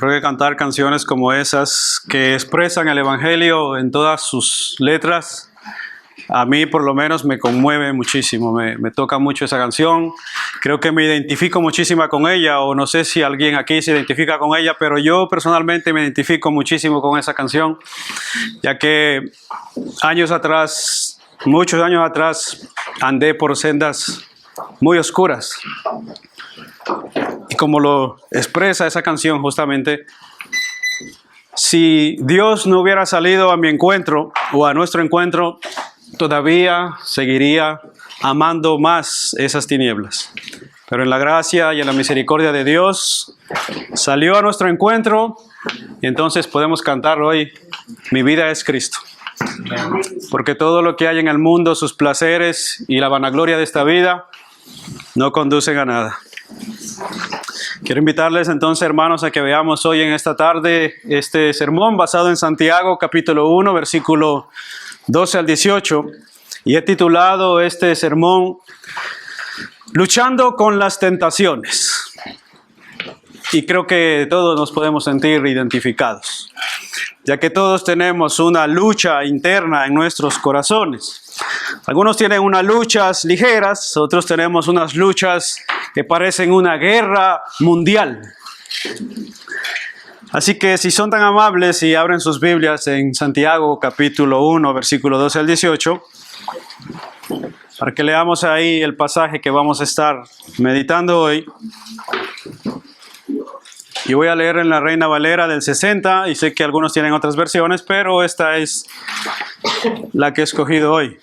Creo que cantar canciones como esas que expresan el Evangelio en todas sus letras, a mí por lo menos me conmueve muchísimo, me toca mucho esa canción. Creo que me identifico muchísimo con ella, o no sé si alguien aquí se identifica con ella, pero yo personalmente me identifico muchísimo con esa canción, ya que años atrás, muchos años atrás, andé por sendas muy oscuras. Y como lo expresa esa canción justamente, si Dios no hubiera salido a mi encuentro o a nuestro encuentro, todavía seguiría amando más esas tinieblas. Pero en la gracia y en la misericordia de Dios, salió a nuestro encuentro y entonces podemos cantar hoy, mi vida es Cristo. Porque todo lo que hay en el mundo, sus placeres y la vanagloria de esta vida, no conducen a nada. Quiero invitarles entonces, hermanos, a que veamos hoy en esta tarde este sermón basado en Santiago, capítulo 1, versículo 12 al 18. Y he titulado este sermón, Luchando con las tentaciones. Y creo que todos nos podemos sentir identificados, ya que todos tenemos una lucha interna en nuestros corazones. Algunos tienen unas luchas ligeras, otros tenemos unas luchas que parecen una guerra mundial. Así que si son tan amables y abren sus Biblias en Santiago capítulo 1, versículo 12 al 18, para que leamos ahí el pasaje que vamos a estar meditando hoy. Y voy a leer en la Reina Valera del 60, y sé que algunos tienen otras versiones, pero esta es la que he escogido hoy.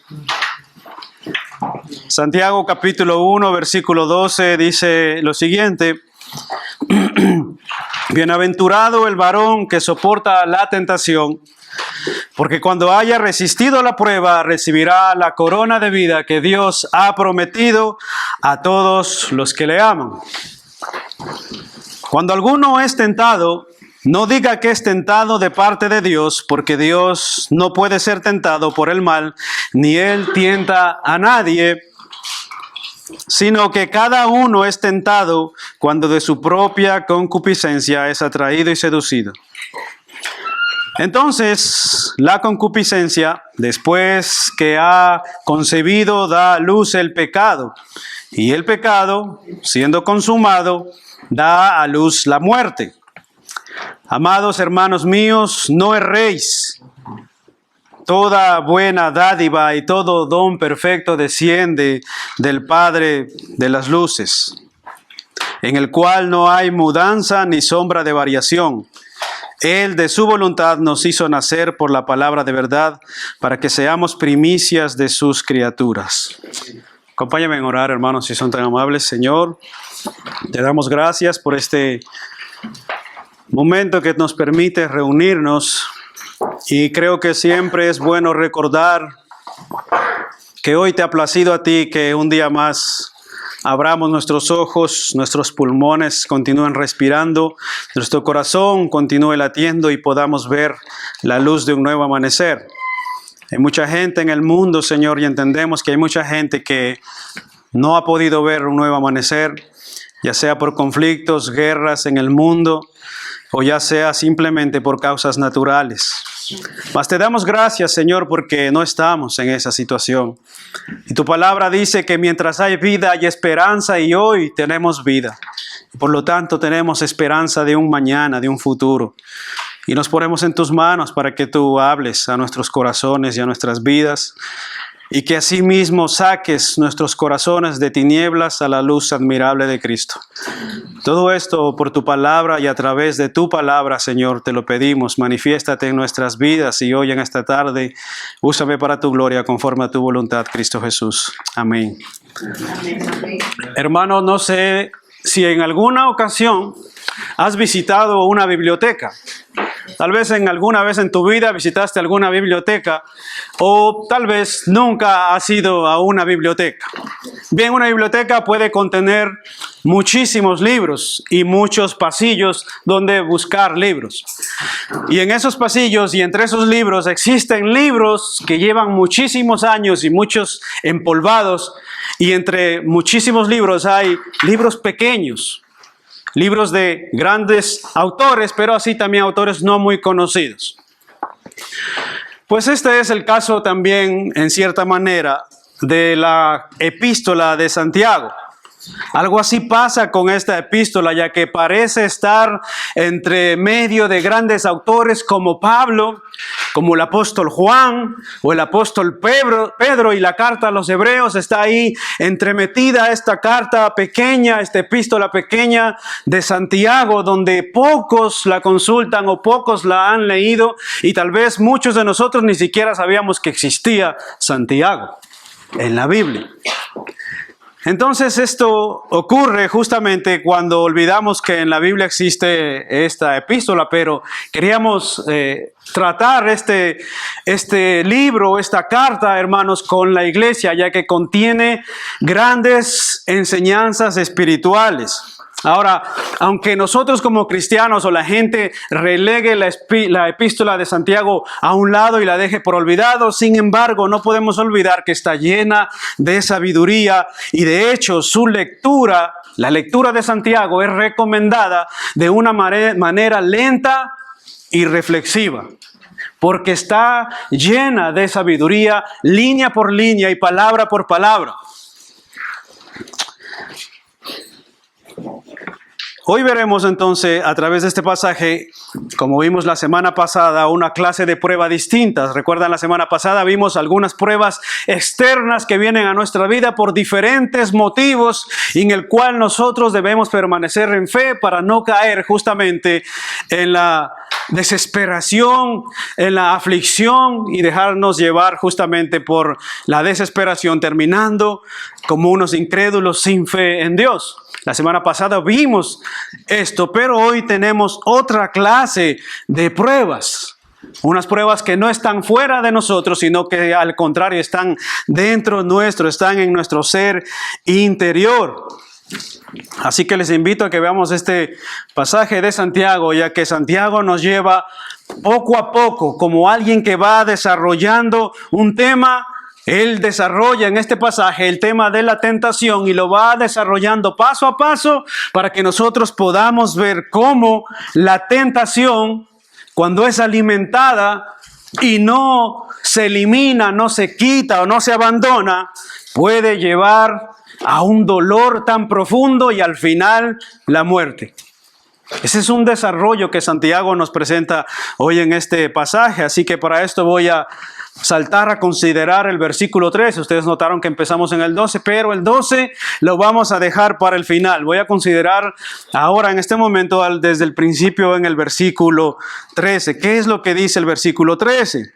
Santiago capítulo 1, versículo 12 dice lo siguiente: Bienaventurado el varón que soporta la tentación, porque cuando haya resistido la prueba, recibirá la corona de vida que Dios ha prometido a todos los que le aman. Cuando alguno es tentado, no diga que es tentado de parte de Dios, porque Dios no puede ser tentado por el mal, ni Él tienta a nadie, sino que cada uno es tentado cuando de su propia concupiscencia es atraído y seducido. Entonces, la concupiscencia, después que ha concebido, da a luz el pecado, y el pecado, siendo consumado, da a luz la muerte. Amados hermanos míos, no erréis. Toda buena dádiva y todo don perfecto desciende del Padre de las luces, en el cual no hay mudanza ni sombra de variación. Él de su voluntad nos hizo nacer por la palabra de verdad, para que seamos primicias de sus criaturas. Acompáñenme en orar, hermanos, si son tan amables. Señor, te damos gracias por este momento que nos permite reunirnos, y creo que siempre es bueno recordar que hoy te ha placido a ti que un día más abramos nuestros ojos, nuestros pulmones continúen respirando, nuestro corazón continúe latiendo y podamos ver la luz de un nuevo amanecer. Hay mucha gente en el mundo, Señor, y entendemos que hay mucha gente que no ha podido ver un nuevo amanecer, ya sea por conflictos, guerras en el mundo, o ya sea simplemente por causas naturales. Mas te damos gracias, Señor, porque no estamos en esa situación. Y tu palabra dice que mientras hay vida hay esperanza, y hoy tenemos vida. Por lo tanto, tenemos esperanza de un mañana, de un futuro. Y nos ponemos en tus manos para que tú hables a nuestros corazones y a nuestras vidas, y que asimismo saques nuestros corazones de tinieblas a la luz admirable de Cristo. Todo esto por tu palabra y a través de tu palabra, Señor, te lo pedimos. Manifiéstate en nuestras vidas, y hoy en esta tarde, úsame para tu gloria conforme a tu voluntad, Cristo Jesús. Amén. Amén. Hermano, no sé si en alguna ocasión has visitado una biblioteca. Tal vez alguna vez en tu vida visitaste alguna biblioteca, o tal vez nunca has ido a una biblioteca. Bien, una biblioteca puede contener muchísimos libros y muchos pasillos donde buscar libros. Y en esos pasillos y entre esos libros existen libros que llevan muchísimos años y muchos empolvados, y entre muchísimos libros hay libros pequeños. libros de grandes autores, pero así también autores no muy conocidos. Pues este es el caso también, en cierta manera, de la epístola de Santiago. Algo así pasa con esta epístola, ya que parece estar entre medio de grandes autores como Pablo, como el apóstol Juan o el apóstol Pedro, y la carta a los hebreos está ahí entremetida, esta carta pequeña, esta epístola pequeña de Santiago, donde pocos la consultan o pocos la han leído, y tal vez muchos de nosotros ni siquiera sabíamos que existía Santiago en la Biblia. Entonces esto ocurre justamente cuando olvidamos que en la Biblia existe esta epístola, pero queríamos tratar este libro, esta carta, hermanos, con la iglesia, ya que contiene grandes enseñanzas espirituales. Ahora, aunque nosotros como cristianos o la gente relegue la epístola de Santiago a un lado y la deje por olvidado, sin embargo, no podemos olvidar que está llena de sabiduría, y de hecho su lectura, la lectura de Santiago, es recomendada de una manera lenta y reflexiva, porque está llena de sabiduría, línea por línea y palabra por palabra. Hoy veremos entonces a través de este pasaje, como vimos la semana pasada, una clase de pruebas distintas. Recuerdan, la semana pasada vimos algunas pruebas externas que vienen a nuestra vida por diferentes motivos, en el cual nosotros debemos permanecer en fe para no caer justamente en la desesperación, en la aflicción y dejarnos llevar justamente por la desesperación, terminando como unos incrédulos sin fe en Dios. La semana pasada vimos esto, pero hoy tenemos otra clase de pruebas. Unas pruebas que no están fuera de nosotros, sino que al contrario están dentro nuestro, están en nuestro ser interior. Así que les invito a que veamos este pasaje de Santiago, ya que Santiago nos lleva poco a poco, como alguien que va desarrollando un tema. Él desarrolla en este pasaje el tema de la tentación y lo va desarrollando paso a paso para que nosotros podamos ver cómo la tentación, cuando es alimentada y no se elimina, no se quita o no se abandona, puede llevar a un dolor tan profundo y al final la muerte. Ese es un desarrollo que Santiago nos presenta hoy en este pasaje, así que para esto voy a saltar a considerar el versículo 13. Ustedes notaron que empezamos en el 12, pero el 12 lo vamos a dejar para el final. Voy a considerar ahora en este momento desde el principio en el versículo 13. ¿Qué es lo que dice el versículo 13?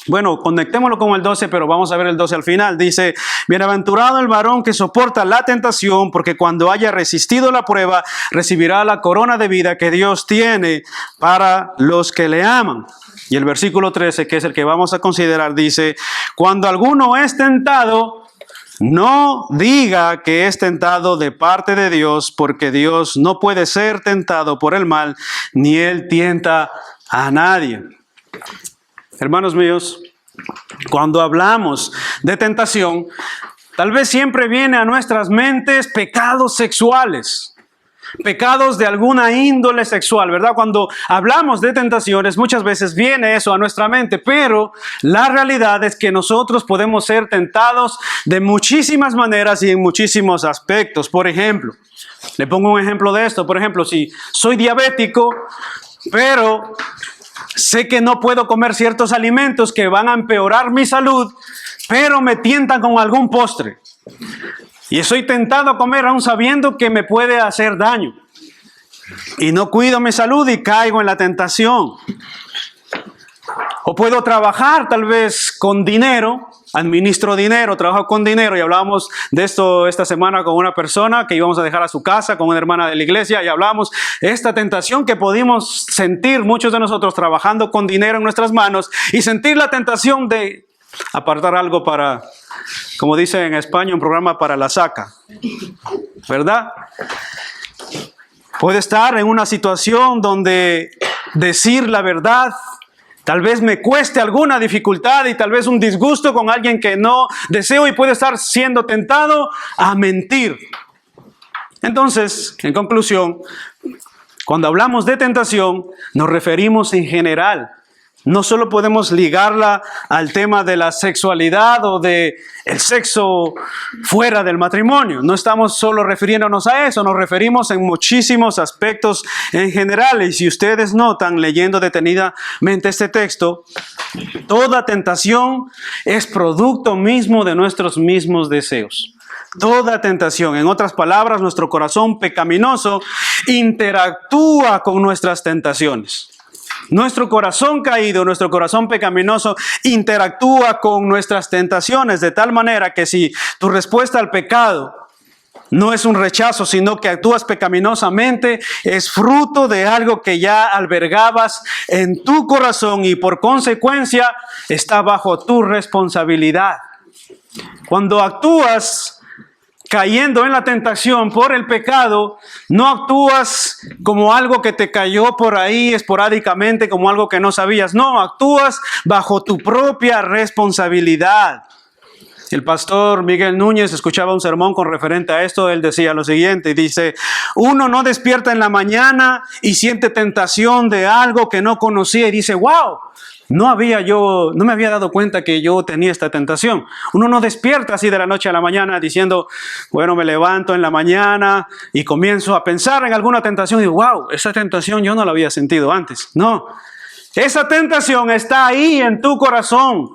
Bueno, conectémoslo con el 12, pero vamos a ver el 12 al final. Dice: bienaventurado el varón que soporta la tentación, porque cuando haya resistido la prueba, recibirá la corona de vida que Dios tiene para los que le aman. Y el versículo 13, que es el que vamos a considerar, dice: cuando alguno es tentado, no diga que es tentado de parte de Dios, porque Dios no puede ser tentado por el mal, ni Él tienta a nadie. Hermanos míos, cuando hablamos de tentación, tal vez siempre viene a nuestras mentes pecados sexuales, pecados de alguna índole sexual, ¿verdad? Cuando hablamos de tentaciones, muchas veces viene eso a nuestra mente, pero la realidad es que nosotros podemos ser tentados de muchísimas maneras y en muchísimos aspectos. Por ejemplo, le pongo un ejemplo de esto. Por ejemplo, si soy diabético, pero sé que no puedo comer ciertos alimentos que van a empeorar mi salud, pero me tientan con algún postre. Y estoy tentado a comer aún sabiendo que me puede hacer daño. Y no cuido mi salud y caigo en la tentación. O puedo trabajar tal vez con dinero, administro dinero, trabajo con dinero, y hablábamos de esto esta semana con una persona que íbamos a dejar a su casa, con una hermana de la iglesia, y hablamos esta tentación que pudimos sentir muchos de nosotros trabajando con dinero en nuestras manos y sentir la tentación de apartar algo para, como dice en España, un programa para la saca, ¿verdad? Puede estar en una situación donde decir la verdad tal vez me cueste alguna dificultad y tal vez un disgusto con alguien que no deseo, y puede estar siendo tentado a mentir. Entonces, en conclusión, Cuando hablamos de tentación, nos referimos en general. No solo podemos ligarla al tema de la sexualidad o de el sexo fuera del matrimonio. No estamos solo refiriéndonos a eso, nos referimos en muchísimos aspectos en general. Y si ustedes notan, leyendo detenidamente este texto, toda tentación es producto mismo de nuestros mismos deseos. Toda tentación, en otras palabras, nuestro corazón pecaminoso interactúa con nuestras tentaciones. Nuestro corazón caído, nuestro corazón pecaminoso interactúa con nuestras tentaciones de tal manera que si tu respuesta al pecado no es un rechazo, sino que actúas pecaminosamente, es fruto de algo que ya albergabas en tu corazón y por consecuencia está bajo tu responsabilidad. Cuando actúas cayendo en la tentación por el pecado, no actúas como algo que te cayó por ahí esporádicamente, como algo que no sabías. No, actúas bajo tu propia responsabilidad. El pastor Miguel Núñez escuchaba un sermón con referente a esto. Él decía lo siguiente, dice: uno no despierta en la mañana y siente tentación de algo que no conocía y dice, wow, no me había dado cuenta que yo tenía esta tentación. Uno no despierta así de la noche a la mañana diciendo, bueno, me levanto en la mañana y comienzo a pensar en alguna tentación y digo, wow, esa tentación yo no la había sentido antes. No, esa tentación está ahí en tu corazón.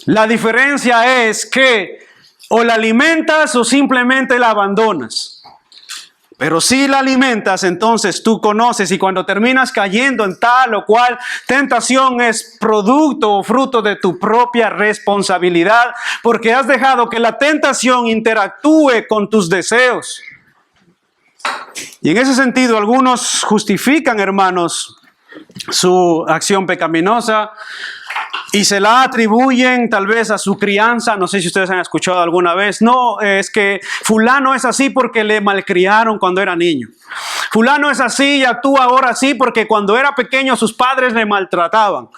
La diferencia es que o la alimentas o simplemente la abandonas. Pero si la alimentas, entonces tú conoces y cuando terminas cayendo en tal o cual tentación es producto o fruto de tu propia responsabilidad, porque has dejado que la tentación interactúe con tus deseos. Y en ese sentido, algunos justifican, hermanos, su acción pecaminosa y se la atribuyen tal vez a su crianza. No sé si ustedes han escuchado alguna vez. No, es que fulano es así porque le malcriaron cuando era niño. Fulano es así y actúa ahora así porque cuando era pequeño sus padres le maltrataban.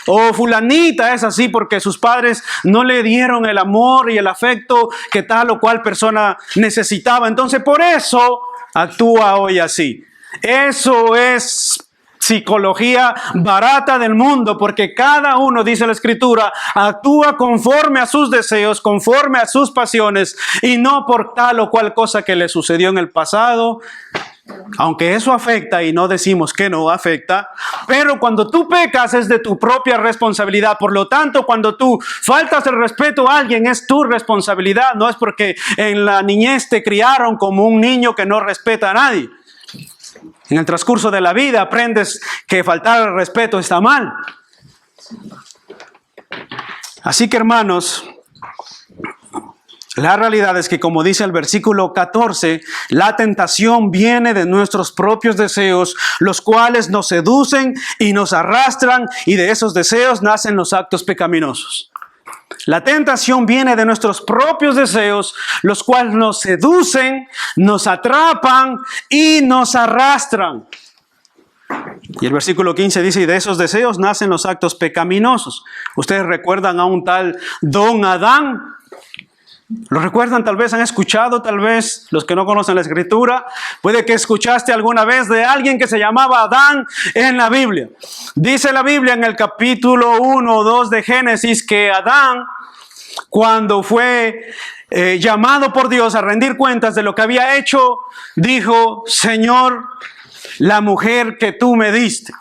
O fulanita es así porque sus padres no le dieron el amor y el afecto que tal o cual persona necesitaba. Entonces por eso actúa hoy así. Eso es psicología barata del mundo, porque cada uno, dice la Escritura, actúa conforme a sus deseos, conforme a sus pasiones y no por tal o cual cosa que le sucedió en el pasado. Aunque eso afecta y no decimos que no afecta, pero cuando tú pecas es de tu propia responsabilidad. Por lo tanto, cuando tú faltas el respeto a alguien es tu responsabilidad. No es porque en la niñez te criaron como un niño que no respeta a nadie. En el transcurso de la vida aprendes que faltar el respeto está mal. Así que, hermanos, la realidad es que, como dice el versículo 14, la tentación viene de nuestros propios deseos, los cuales nos seducen y nos arrastran, y de esos deseos nacen los actos pecaminosos. La tentación viene de nuestros propios deseos, los cuales nos seducen, nos atrapan y nos arrastran. Y el versículo 15 dice, y de esos deseos nacen los actos pecaminosos. ¿Ustedes recuerdan a un tal Don Adán? ¿Lo recuerdan? Tal vez han escuchado, tal vez los que no conocen la Escritura. Puede que escuchaste alguna vez de alguien que se llamaba Adán en la Biblia. Dice la Biblia en el capítulo 1 o 2 de Génesis que Adán, cuando fue llamado por Dios a rendir cuentas de lo que había hecho, dijo, Señor, la mujer que tú me diste.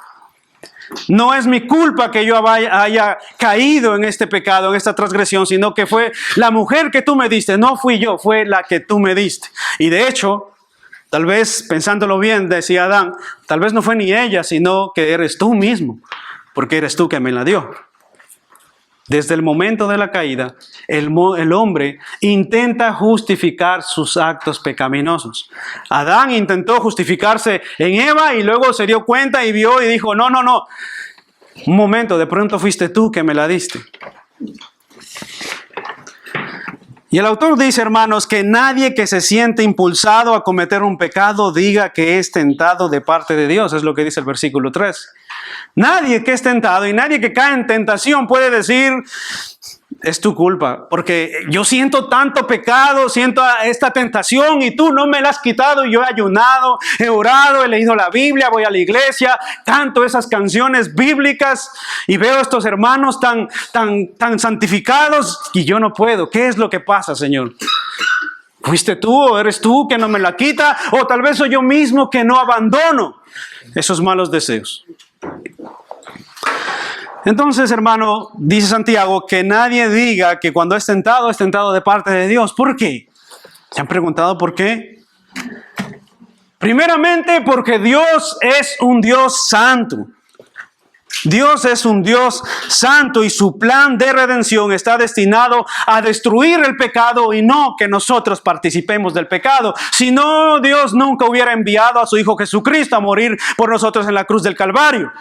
No es mi culpa que yo haya caído en este pecado, en esta transgresión, sino que fue la mujer que tú me diste. No fui yo, fue la que tú me diste. Y de hecho, tal vez pensándolo bien, decía Adán, tal vez no fue ni ella, sino que eres tú mismo, porque eres tú que me la dio. Desde el momento de la caída, el hombre intenta justificar sus actos pecaminosos. Adán intentó justificarse en Eva y luego se dio cuenta y vio y dijo, no. Un momento, de pronto fuiste tú que me la diste. Y el autor dice, hermanos, que nadie que se siente impulsado a cometer un pecado diga que es tentado de parte de Dios. Es lo que dice el versículo 3. Nadie que es tentado y nadie que cae en tentación puede decir, es tu culpa, porque yo siento tanto pecado, siento esta tentación y tú no me la has quitado. Yo he ayunado, he orado, he leído la Biblia, voy a la iglesia, canto esas canciones bíblicas y veo a estos hermanos tan santificados y yo no puedo. ¿Qué es lo que pasa, Señor? ¿Fuiste tú o eres tú que no me la quita? O tal vez soy yo mismo que no abandono esos malos deseos. Entonces, hermano, dice Santiago, que nadie diga que cuando es tentado de parte de Dios. ¿Por qué? ¿Se han preguntado por qué? Primeramente, porque Dios es un Dios santo. Dios es un Dios santo y su plan de redención está destinado a destruir el pecado y no que nosotros participemos del pecado. Si no, Dios nunca hubiera enviado a su Hijo Jesucristo a morir por nosotros en la cruz del Calvario.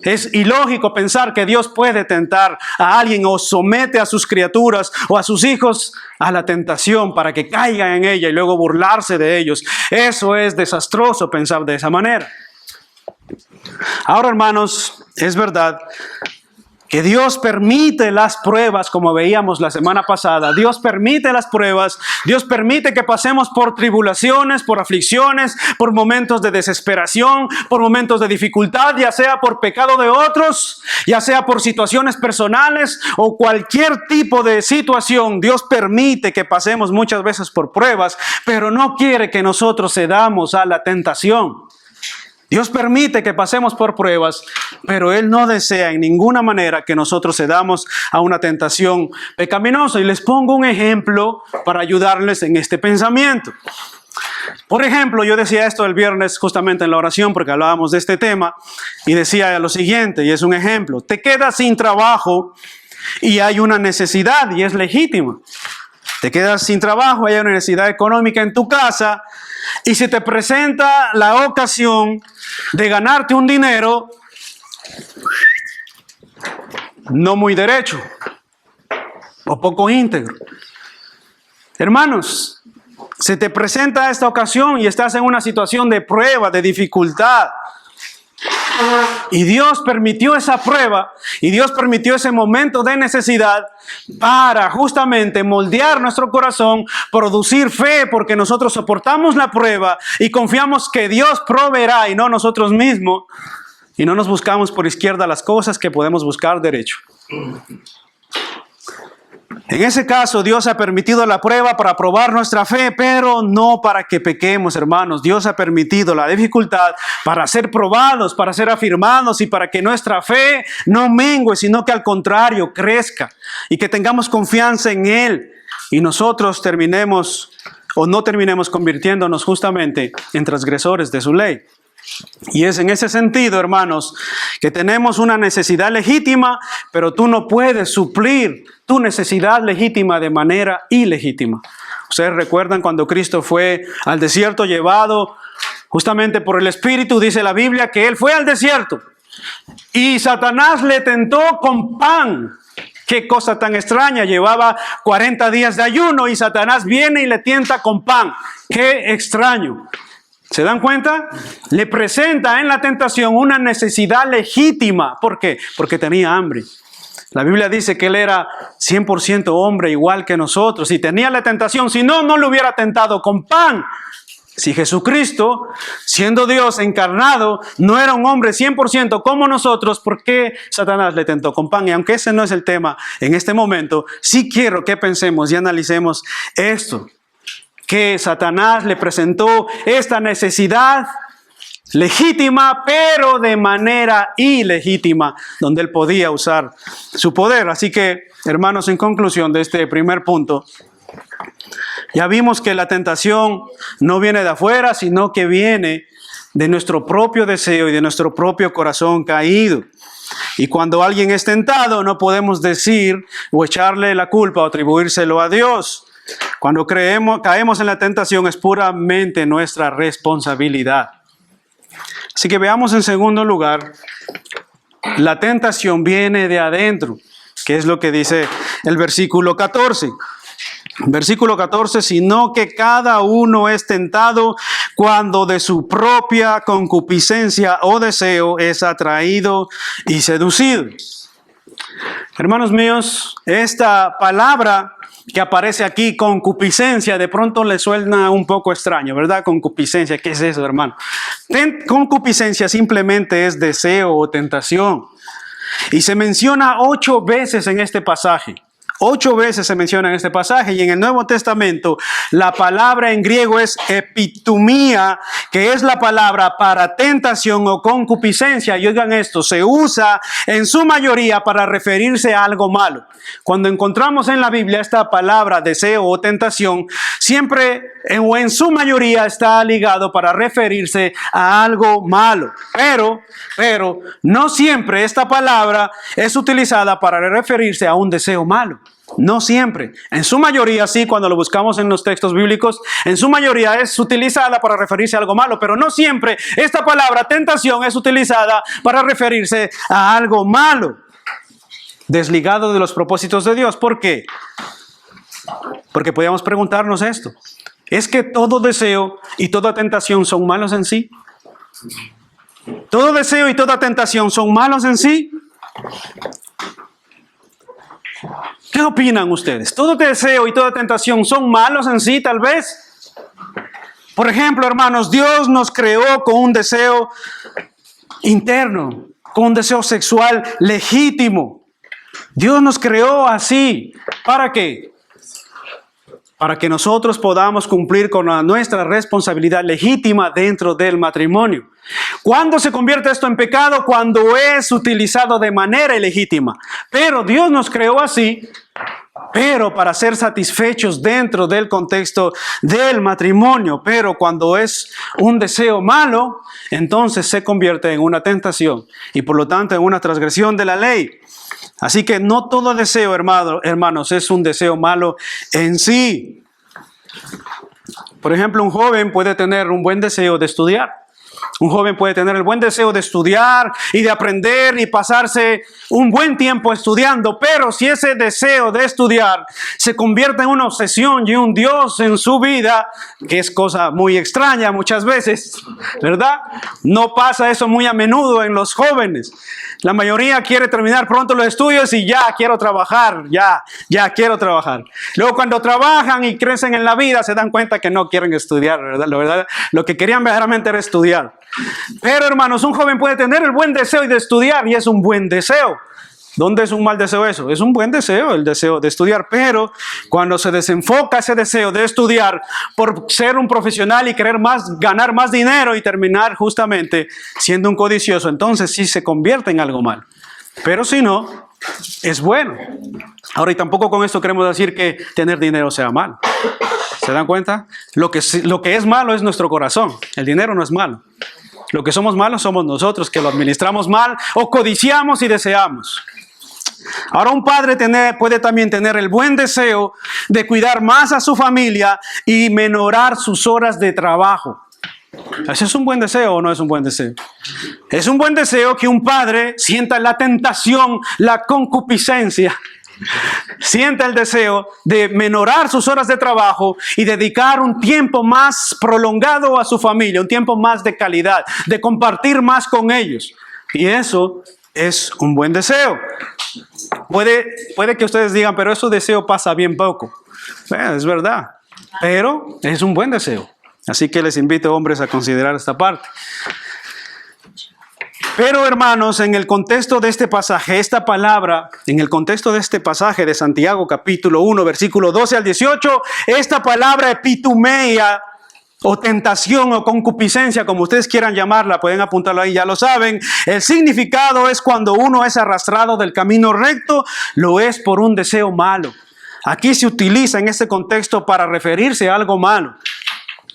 Es ilógico pensar que Dios puede tentar a alguien o somete a sus criaturas o a sus hijos a la tentación para que caigan en ella y luego burlarse de ellos. Eso es desastroso pensar de esa manera. Ahora, hermanos, es verdad que Dios permite las pruebas, como veíamos la semana pasada. Dios permite las pruebas, Dios permite que pasemos por tribulaciones, por aflicciones, por momentos de desesperación, por momentos de dificultad, ya sea por pecado de otros, ya sea por situaciones personales o cualquier tipo de situación. Dios permite que pasemos muchas veces por pruebas, pero no quiere que nosotros cedamos a la tentación. Dios permite que pasemos por pruebas, pero Él no desea en ninguna manera que nosotros cedamos a una tentación pecaminosa. Y les pongo un ejemplo para ayudarles en este pensamiento. Por ejemplo, yo decía esto el viernes justamente en la oración porque hablábamos de este tema y decía lo siguiente, y es un ejemplo. Te quedas sin trabajo y hay una necesidad y es legítima. Te quedas sin trabajo, hay una necesidad económica en tu casa y se te presenta la ocasión de ganarte un dinero no muy derecho o poco íntegro. Hermanos, se te presenta esta ocasión y estás en una situación de prueba, de dificultad. Y Dios permitió esa prueba y Dios permitió ese momento de necesidad para justamente moldear nuestro corazón, producir fe, porque nosotros soportamos la prueba y confiamos que Dios proveerá y no nosotros mismos, y no nos buscamos por izquierda las cosas que podemos buscar derecho. En ese caso, Dios ha permitido la prueba para probar nuestra fe, pero no para que pequemos, hermanos. Dios ha permitido la dificultad para ser probados, para ser afirmados y para que nuestra fe no mengue, sino que al contrario crezca y que tengamos confianza en Él y nosotros terminemos o no terminemos convirtiéndonos justamente en transgresores de su ley. Y es en ese sentido, hermanos, que tenemos una necesidad legítima, pero tú no puedes suplir tu necesidad legítima de manera ilegítima. Ustedes recuerdan cuando Cristo fue al desierto llevado justamente por el Espíritu, dice la Biblia que Él fue al desierto y Satanás le tentó con pan. Qué cosa tan extraña, llevaba 40 días de ayuno y Satanás viene y le tienta con pan. Qué extraño. ¿Se dan cuenta? Le presenta en la tentación una necesidad legítima. ¿Por qué? Porque tenía hambre. La Biblia dice que Él era 100% hombre igual que nosotros y tenía la tentación. Si no, no le hubiera tentado con pan. Si Jesucristo, siendo Dios encarnado, no era un hombre 100% como nosotros, ¿por qué Satanás le tentó con pan? Y aunque ese no es el tema en este momento, sí quiero que pensemos y analicemos esto. Que Satanás le presentó esta necesidad legítima, pero de manera ilegítima, donde él podía usar su poder. Así que, hermanos, en conclusión de este primer punto, ya vimos que la tentación no viene de afuera, sino que viene de nuestro propio deseo y de nuestro propio corazón caído. Y cuando alguien es tentado, no podemos decir o echarle la culpa o atribuírselo a Dios. Cuando caemos en la tentación es puramente nuestra responsabilidad. Así que veamos en segundo lugar, la tentación viene de adentro, que es lo que dice el versículo 14. Versículo 14, sino que cada uno es tentado cuando de su propia concupiscencia o deseo es atraído y seducido. Hermanos míos, esta palabra que aparece aquí, concupiscencia, de pronto le suena un poco extraño, ¿verdad? Concupiscencia, ¿qué es eso, hermano? Concupiscencia simplemente es deseo o tentación. Y se menciona 8 veces en este pasaje. 8 veces se menciona en este pasaje, y en el Nuevo Testamento la palabra en griego es epitumía, que es la palabra para tentación o concupiscencia. Y oigan esto, se usa en su mayoría para referirse a algo malo. Cuando encontramos en la Biblia esta palabra deseo o tentación, siempre o en su mayoría está ligado para referirse a algo malo. Pero no siempre esta palabra es utilizada para referirse a un deseo malo. No siempre. En su mayoría sí, cuando lo buscamos en los textos bíblicos, en su mayoría es utilizada para referirse a algo malo, pero no siempre esta palabra tentación es utilizada para referirse a algo malo, desligado de los propósitos de Dios. ¿Por qué? Porque podríamos preguntarnos esto. ¿Es que todo deseo y toda tentación son malos en sí? ¿Todo deseo y toda tentación son malos en sí? ¿Qué opinan ustedes? ¿Todo deseo y toda tentación son malos en sí, tal vez? Por ejemplo, hermanos, Dios nos creó con un deseo interno, con un deseo sexual legítimo. Dios nos creó así. ¿Para qué? Para que nosotros podamos cumplir con nuestra responsabilidad legítima dentro del matrimonio. ¿Cuándo se convierte esto en pecado? Cuando es utilizado de manera ilegítima. Pero Dios nos creó así, pero para ser satisfechos dentro del contexto del matrimonio. Pero cuando es un deseo malo, entonces se convierte en una tentación y por lo tanto en una transgresión de la ley. Así que no todo deseo, hermanos, es un deseo malo en sí. Por ejemplo, un joven puede tener un buen deseo de estudiar. Un joven puede tener el buen deseo de estudiar y de aprender y pasarse un buen tiempo estudiando, pero si ese deseo de estudiar se convierte en una obsesión y un Dios en su vida, que es cosa muy extraña muchas veces, ¿verdad? No pasa eso muy a menudo en los jóvenes. La mayoría quiere terminar pronto los estudios y ya quiero trabajar, ya quiero trabajar. Luego cuando trabajan y crecen en la vida se dan cuenta que no quieren estudiar, ¿verdad? Lo que querían verdaderamente era estudiar. Pero hermanos, un joven puede tener el buen deseo de estudiar y es un buen deseo. ¿Dónde es un mal deseo eso? Es un buen deseo, el deseo de estudiar, pero cuando se desenfoca ese deseo de estudiar por ser un profesional y querer ganar más dinero y terminar justamente siendo un codicioso, entonces sí se convierte en algo malo. Pero si no, es bueno. Ahora, y tampoco con esto queremos decir que tener dinero sea malo. ¿Se dan cuenta? Lo que es malo es nuestro corazón. El dinero no es malo. Lo que somos malos somos nosotros, que lo administramos mal o codiciamos y deseamos. Ahora, un padre puede también tener el buen deseo de cuidar más a su familia y menorar sus horas de trabajo. ¿Ese es un buen deseo o no es un buen deseo? Es un buen deseo que un padre sienta la tentación, la concupiscencia, sienta el deseo de menorar sus horas de trabajo y dedicar un tiempo más prolongado a su familia, un tiempo más de calidad, de compartir más con ellos. Y eso es un buen deseo. Puede que ustedes digan, pero ese deseo pasa bien poco. Bueno, es verdad, pero es un buen deseo. Así que les invito, hombres, a considerar esta parte. Pero, hermanos, en el contexto de este pasaje, esta palabra, en el contexto de este pasaje de Santiago, capítulo 1, versículo 12 al 18, esta palabra epitumeia, o tentación, o concupiscencia, como ustedes quieran llamarla, pueden apuntarlo ahí, ya lo saben. El significado es cuando uno es arrastrado del camino recto, lo es por un deseo malo. Aquí se utiliza en este contexto para referirse a algo malo,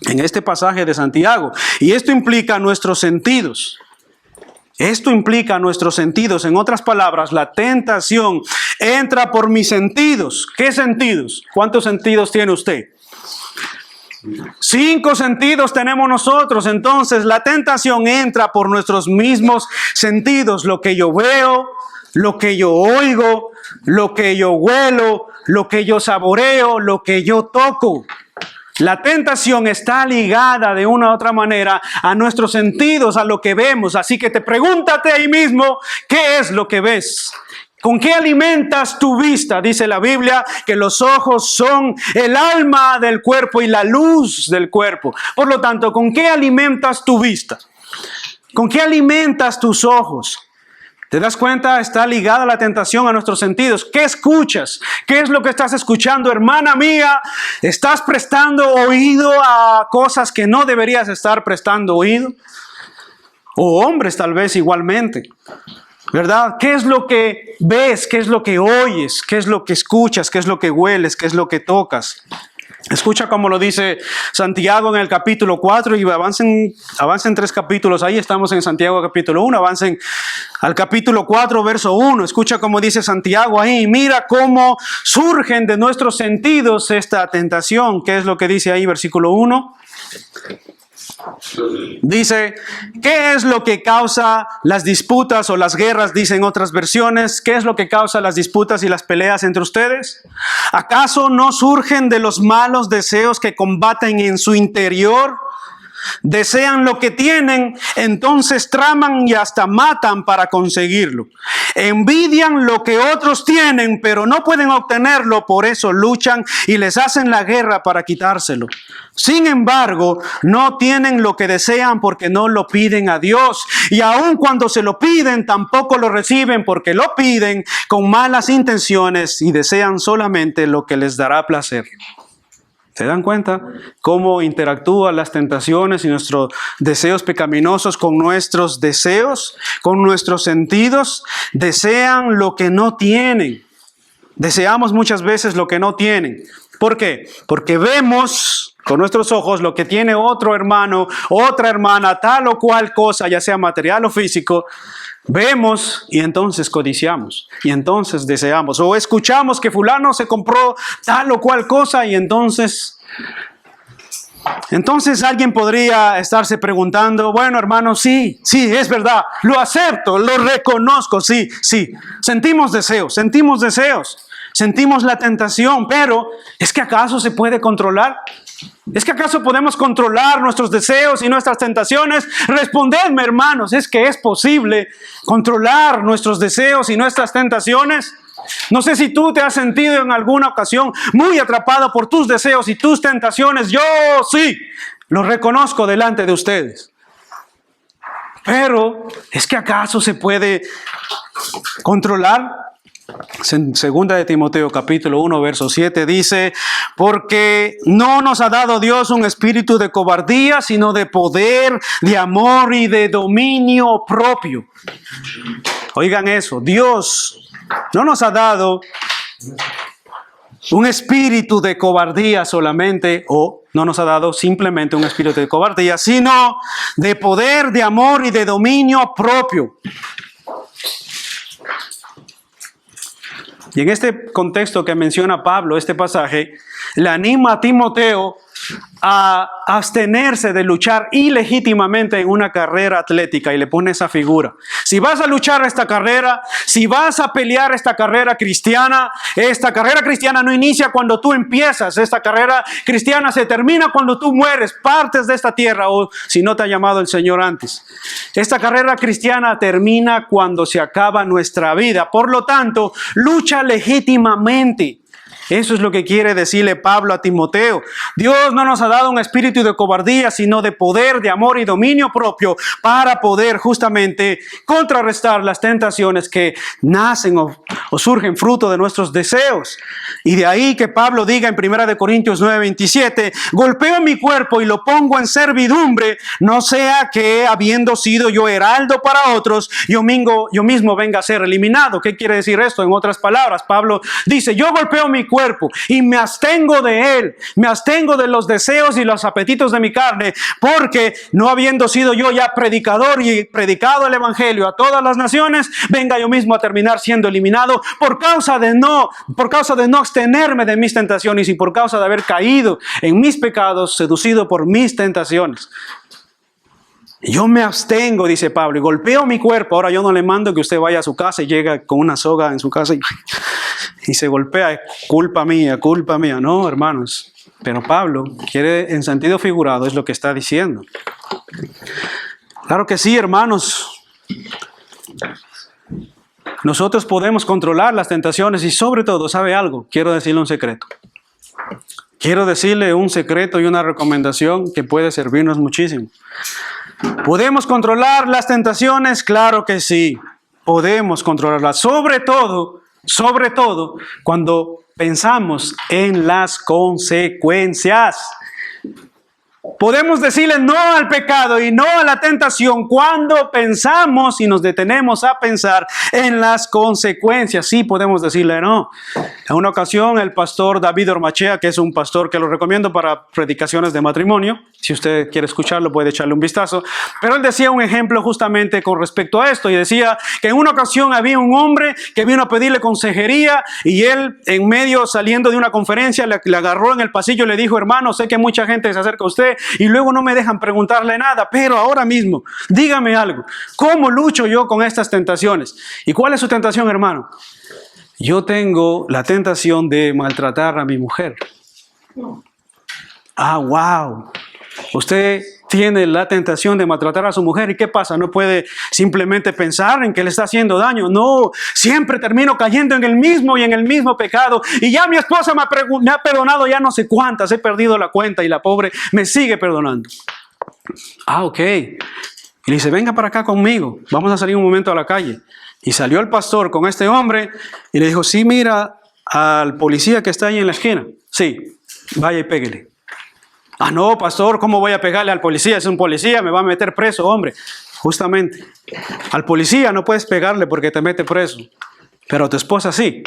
en este pasaje de Santiago. Y esto implica nuestros sentidos. Esto implica nuestros sentidos. En otras palabras, la tentación entra por mis sentidos. ¿Qué sentidos? ¿Cuántos sentidos tiene usted? 5 sentidos tenemos nosotros. Entonces la tentación entra por nuestros mismos sentidos. Lo que yo veo, lo que yo oigo, lo que yo huelo, lo que yo saboreo, lo que yo toco. La tentación está ligada de una u otra manera a nuestros sentidos, a lo que vemos. Así que pregúntate ahí mismo, ¿qué es lo que ves? ¿Con qué alimentas tu vista? Dice la Biblia que los ojos son el alma del cuerpo y la luz del cuerpo. Por lo tanto, ¿con qué alimentas tu vista? ¿Con qué alimentas tus ojos? ¿Te das cuenta? Está ligada la tentación a nuestros sentidos. ¿Qué escuchas? ¿Qué es lo que estás escuchando, hermana mía? ¿Estás prestando oído a cosas que no deberías estar prestando oído? O hombres tal vez igualmente. ¿Verdad? ¿Qué es lo que ves? ¿Qué es lo que oyes? ¿Qué es lo que escuchas? ¿Qué es lo que hueles? ¿Qué es lo que tocas? Escucha como lo dice Santiago en el capítulo 4 y avancen 3 capítulos. Ahí estamos en Santiago capítulo 1. Avancen al capítulo 4, verso 1. Escucha como dice Santiago ahí. Mira cómo surgen de nuestros sentidos esta tentación. ¿Qué es lo que dice ahí, versículo 1? Dice, ¿qué es lo que causa las disputas o las guerras? Dicen otras versiones. ¿Qué es lo que causa las disputas y las peleas entre ustedes? ¿Acaso no surgen de los malos deseos que combaten en su interior? Desean lo que tienen, entonces traman y hasta matan para conseguirlo. Envidian lo que otros tienen, pero no pueden obtenerlo, por eso luchan y les hacen la guerra para quitárselo. Sin embargo, no tienen lo que desean porque no lo piden a Dios. Y aun cuando se lo piden, tampoco lo reciben porque lo piden con malas intenciones y desean solamente lo que les dará placer. ¿Se dan cuenta cómo interactúan las tentaciones y nuestros deseos pecaminosos con nuestros deseos, con nuestros sentidos? Desean lo que no tienen. Deseamos muchas veces lo que no tienen. ¿Por qué? Porque vemos con nuestros ojos lo que tiene otro hermano, otra hermana, tal o cual cosa, ya sea material o físico. Vemos y entonces codiciamos y entonces deseamos, o escuchamos que fulano se compró tal o cual cosa y entonces alguien podría estarse preguntando, bueno hermano, sí, es verdad, lo acepto, lo reconozco, sí, sentimos deseos, sentimos la tentación, pero ¿es que acaso se puede controlar? ¿Es que acaso podemos controlar nuestros deseos y nuestras tentaciones? Respondedme, hermanos, ¿es que es posible controlar nuestros deseos y nuestras tentaciones? No sé si tú te has sentido en alguna ocasión muy atrapado por tus deseos y tus tentaciones. Yo sí, lo reconozco delante de ustedes. Pero, ¿es que acaso se puede controlar? En 2 de Timoteo capítulo 1 verso 7 dice, porque no nos ha dado Dios un espíritu de cobardía, sino de poder, de amor y de dominio propio. Oigan eso, Dios no nos ha dado un espíritu de cobardía solamente, o no nos ha dado simplemente un espíritu de cobardía, sino de poder, de amor y de dominio propio. Y en este contexto que menciona Pablo, este pasaje, le anima a Timoteo a abstenerse de luchar ilegítimamente en una carrera atlética y le pone esa figura. Si vas a luchar esta carrera, si vas a pelear esta carrera cristiana no inicia cuando tú empiezas, esta carrera cristiana se termina cuando tú mueres, partes de esta tierra o si no te ha llamado el Señor antes. Esta carrera cristiana termina cuando se acaba nuestra vida. Por lo tanto, lucha legítimamente. Eso es lo que quiere decirle Pablo a Timoteo. Dios no nos ha dado un espíritu de cobardía, sino de poder, de amor y dominio propio para poder justamente contrarrestar las tentaciones que nacen o surgen fruto de nuestros deseos. Y de ahí que Pablo diga en 1 Corintios 9:27, golpeo mi cuerpo y lo pongo en servidumbre, no sea que habiendo sido yo heraldo para otros, yo mismo venga a ser eliminado. ¿Qué quiere decir esto? En otras palabras, Pablo dice, yo golpeo mi cuerpo y me abstengo de él, me abstengo de los deseos y los apetitos de mi carne, porque no habiendo sido yo ya predicador y predicado el evangelio a todas las naciones, venga yo mismo a terminar siendo eliminado por causa de no abstenerme de mis tentaciones y por causa de haber caído en mis pecados, seducido por mis tentaciones. Yo me abstengo, dice Pablo, y golpeo mi cuerpo. Ahora yo no le mando que usted vaya a su casa y llega con una soga en su casa y se golpea. Culpa mía. No, hermanos. Pero Pablo quiere, en sentido figurado, es lo que está diciendo. Claro que sí, hermanos. nosotros podemos controlar las tentaciones y sobre todo, ¿sabe algo? Quiero decirle un secreto. Quiero decirle un secreto y una recomendación que puede servirnos muchísimo. ¿Podemos controlar las tentaciones? Claro que sí, podemos controlarlas. Sobre todo, cuando pensamos en las consecuencias. Podemos decirle no al pecado y no a la tentación cuando pensamos y nos detenemos a pensar en las consecuencias. Sí, podemos decirle no. En una ocasión, el pastor David Ormachea, que es un pastor que lo recomiendo para predicaciones de matrimonio, si usted quiere escucharlo puede echarle un vistazo, pero él decía un ejemplo justamente con respecto a esto y decía que en una ocasión había un hombre que vino a pedirle consejería y él en medio saliendo de una conferencia le agarró en el pasillo y le dijo: hermano, sé que mucha gente se acerca a usted y luego no me dejan preguntarle nada, pero ahora mismo, dígame algo, ¿cómo lucho yo con estas tentaciones? ¿Y cuál es su tentación, hermano? Yo tengo la tentación de maltratar a mi mujer. Ah, wow. Usted tiene la tentación de maltratar a su mujer. ¿Y qué pasa? No puede simplemente pensar en que le está haciendo daño. No, siempre termino cayendo en el mismo pecado. Y ya mi esposa me ha perdonado ya no sé cuántas. He perdido la cuenta y la pobre me sigue perdonando. Ah, ok. Y le dice: venga para acá conmigo. Vamos a salir un momento a la calle. Y salió el pastor con este hombre y le dijo: sí, mira al policía que está ahí en la esquina. Sí, vaya y péguele. Ah, no, pastor, ¿cómo voy a pegarle al policía? Es un policía, me va a meter preso, hombre. Justamente, al policía no puedes pegarle porque te mete preso, pero a tu esposa sí.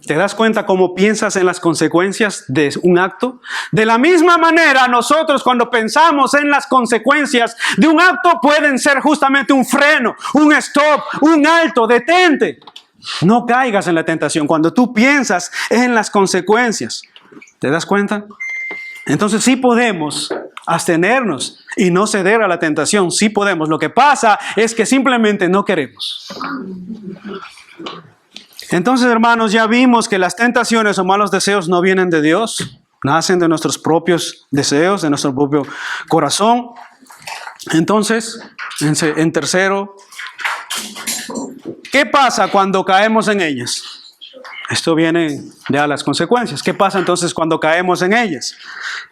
¿Te das cuenta cómo piensas en las consecuencias de un acto? De la misma manera, nosotros cuando pensamos en las consecuencias de un acto pueden ser justamente un freno, un stop, un alto, detente. No caigas en la tentación cuando tú piensas en las consecuencias. ¿Te das cuenta? Entonces sí podemos abstenernos y no ceder a la tentación. Sí podemos. Lo que pasa es que simplemente no queremos. Entonces, hermanos, ya vimos que las tentaciones o malos deseos no vienen de Dios. Nacen de nuestros propios deseos, de nuestro propio corazón. Entonces, en tercero, ¿qué pasa cuando caemos en ellas? Esto viene ya a las consecuencias. ¿Qué pasa entonces cuando caemos en ellas?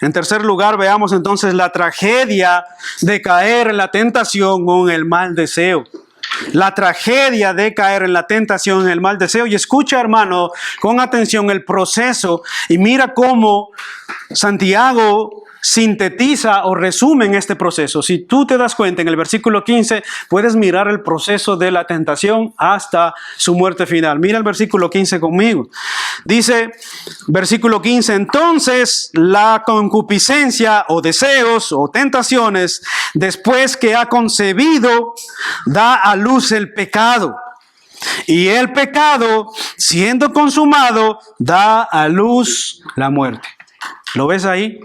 En tercer lugar, veamos entonces la tragedia de caer en la tentación o en el mal deseo. La tragedia de caer en la tentación, en el mal deseo. Y escucha, hermano, con atención el proceso y mira cómo Santiago sintetiza o resume en este proceso. Si tú te das cuenta, en el versículo 15 puedes mirar el proceso de la tentación hasta su muerte final. Mira el versículo 15 conmigo. Dice, versículo 15, entonces la concupiscencia o deseos o tentaciones, después que ha concebido, da a luz el pecado. Y el pecado, siendo consumado, da a luz la muerte. ¿Lo ves ahí?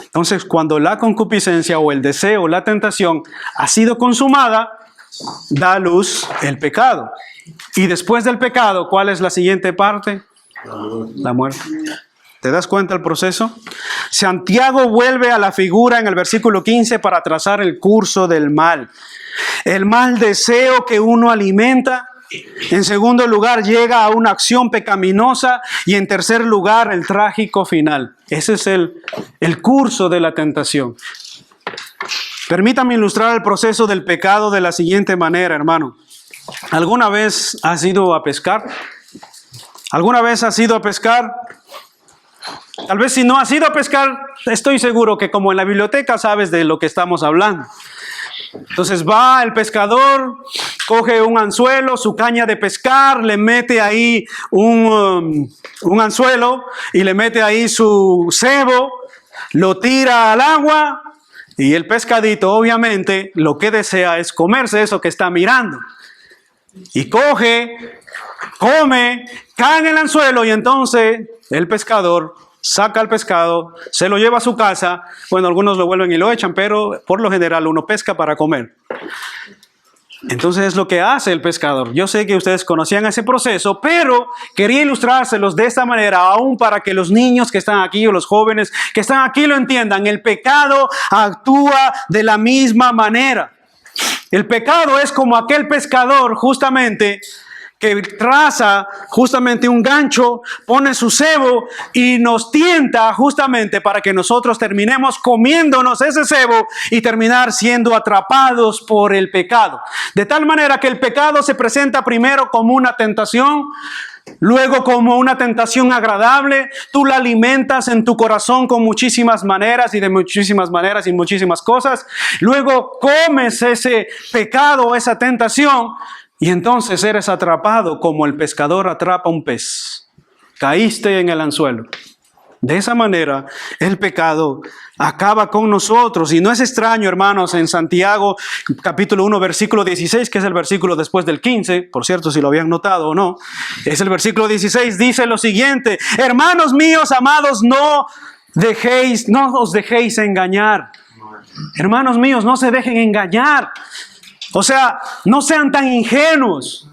Entonces, cuando la concupiscencia o el deseo, la tentación ha sido consumada, da a luz el pecado. Y después del pecado, ¿cuál es la siguiente parte? La muerte. ¿Te das cuenta el proceso? Santiago vuelve a la figura en el versículo 15 para trazar el curso del mal. El mal deseo que uno alimenta. En segundo lugar, llega a una acción pecaminosa. Y en tercer lugar, el trágico final. Ese es el curso de la tentación. Permítame ilustrar el proceso del pecado de la siguiente manera, hermano. ¿Alguna vez has ido a pescar? ¿Alguna vez has ido a pescar? Tal vez si no has ido a pescar, estoy seguro que como en la biblioteca sabes de lo que estamos hablando. Entonces va el pescador, coge un anzuelo, su caña de pescar, le mete ahí un anzuelo y le mete ahí su cebo, lo tira al agua y el pescadito obviamente lo que desea es comerse eso que está mirando. Y coge, come, cae en el anzuelo y entonces el pescador saca el pescado, se lo lleva a su casa. Bueno, algunos lo vuelven y lo echan, pero por lo general uno pesca para comer. Entonces es lo que hace el pescador. Yo sé que ustedes conocían ese proceso, pero quería ilustrárselos de esta manera, aún para que los niños que están aquí o los jóvenes que están aquí lo entiendan. El pecado actúa de la misma manera. El pecado es como aquel pescador justamente que traza justamente un gancho, pone su cebo y nos tienta justamente para que nosotros terminemos comiéndonos ese cebo y terminar siendo atrapados por el pecado. De tal manera que el pecado se presenta primero como una tentación, luego como una tentación agradable. Tú la alimentas en tu corazón con muchísimas maneras y de muchísimas maneras y muchísimas cosas. Luego comes ese pecado, esa tentación, y entonces eres atrapado como el pescador atrapa un pez. Caíste en el anzuelo. De esa manera, el pecado acaba con nosotros. Y no es extraño, hermanos, en Santiago, capítulo 1, versículo 16, que es el versículo después del 15, por cierto, si lo habían notado o no, es el versículo 16, dice lo siguiente: hermanos míos, amados, no os dejéis engañar. Hermanos míos, no se dejen engañar. O sea, no sean tan ingenuos.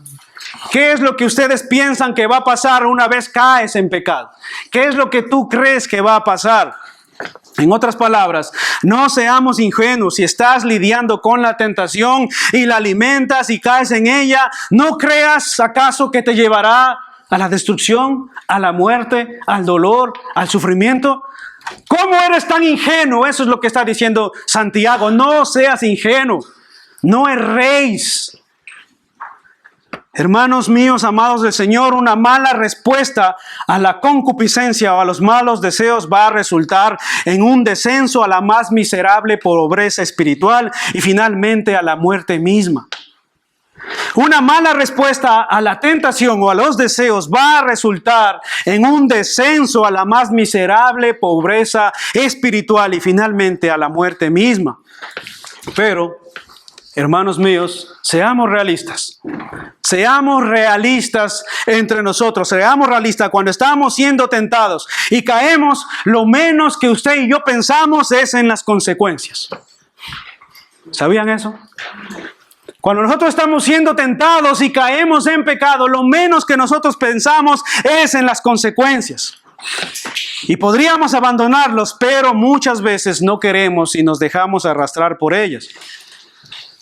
¿Qué es lo que ustedes piensan que va a pasar una vez caes en pecado? ¿Qué es lo que tú crees que va a pasar? En otras palabras, no seamos ingenuos. Si estás lidiando con la tentación y la alimentas y caes en ella, ¿no creas acaso que te llevará a la destrucción, a la muerte, al dolor, al sufrimiento? ¿Cómo eres tan ingenuo? Eso es lo que está diciendo Santiago. No seas ingenuo. No erréis. Hermanos míos, amados del Señor, una mala respuesta a la concupiscencia o a los malos deseos va a resultar en un descenso a la más miserable pobreza espiritual y finalmente a la muerte misma. Una mala respuesta a la tentación o a los deseos va a resultar en un descenso a la más miserable pobreza espiritual y finalmente a la muerte misma. Pero, hermanos míos, seamos realistas. Seamos realistas entre nosotros. Seamos realistas. Cuando estamos siendo tentados y caemos, lo menos que usted y yo pensamos es en las consecuencias. ¿Sabían eso? Cuando nosotros estamos siendo tentados y caemos en pecado, lo menos que nosotros pensamos es en las consecuencias. Y podríamos abandonarlos, pero muchas veces no queremos y nos dejamos arrastrar por ellas.